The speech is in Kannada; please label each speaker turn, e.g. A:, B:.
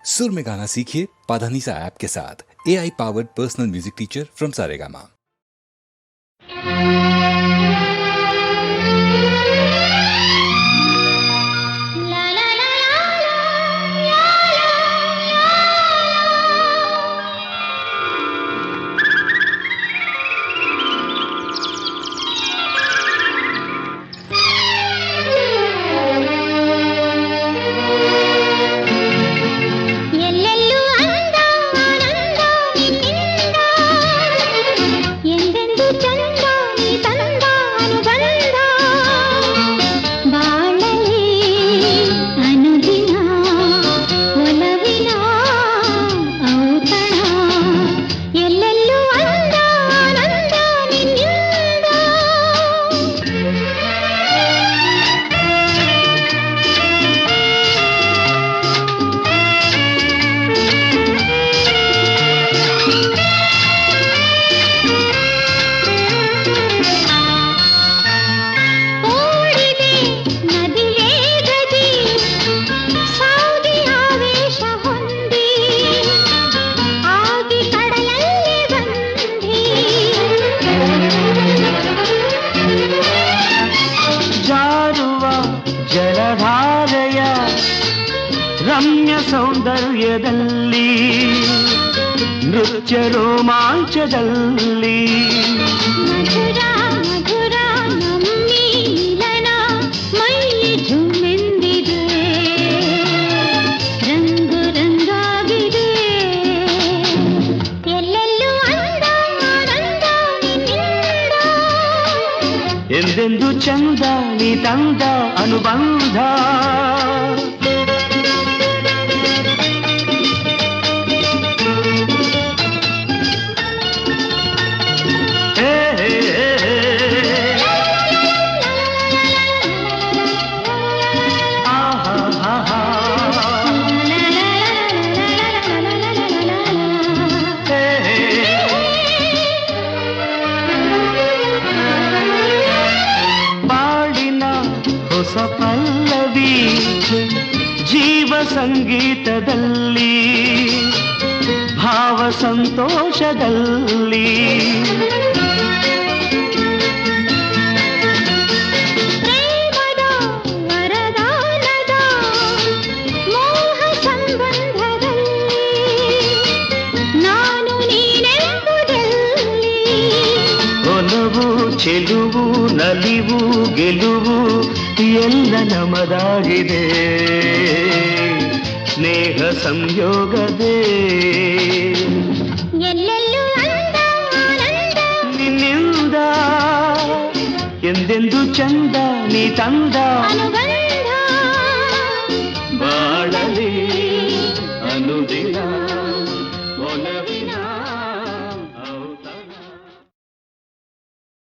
A: सुर में गाना सीखिए पाधानीसा ऐप के साथ। AI powered personal music teacher from Saregama.
B: ಜಲಧಾರೆಯ ರಮ್ಯ ಸೌಂದರ್ಯದಲ್ಲಿ ನೃತ್ಯ ರೋಮಾಂಚದಲ್ಲಿ
C: ಮಧುರ ಮಧುರ ನಮ್ಮೀಲನ ಮೈ ಝುಮ್ಮೆಂದಿದೆ, ರಂಗು ರಂಗಾಗಿದೆ. ಎಲ್ಲೆಲ್ಲೂ ಅಂದ ಆನಂದ ನಿನ್ನಿಂದ,
B: ಎಂದೆಂದು ಚಂದ ನೀ ತಂದ ಅನುಬಂಧ. ಹೊಸ ಪಲ್ಲವಿ ಜೀವ ಸಂಗೀತದಲ್ಲಿ, ಭಾವ ಸಂತೋಷದಲ್ಲಿ,
C: ಪ್ರೇಮದ ವರದಾನದ ಮೋಹ ಸಂಬಂಧದಲ್ಲಿ, ನಾನು ನೀನೆಂಬುದಲ್ಲಿ,
B: ಒಲವು ಚೆಲುವು ನಲಿವು ಗೆಲುವು ಎಲ್ಲ ನಮದಾಗಿದೆ, ಸ್ನೇಹ ಸಂಯೋಗದೇ.
C: ಎಲ್ಲೆಲ್ಲೂ ಅಂದ ಆನಂದ
B: ನಿನ್ನಿಂದ ಎಂದೆಂದು ಚಂದ ನೀ ತಂದ
C: ಅನುಬಂಧ.
B: ಬಾಳಲಿ ಅನುದಿನ ಒಲವಿನ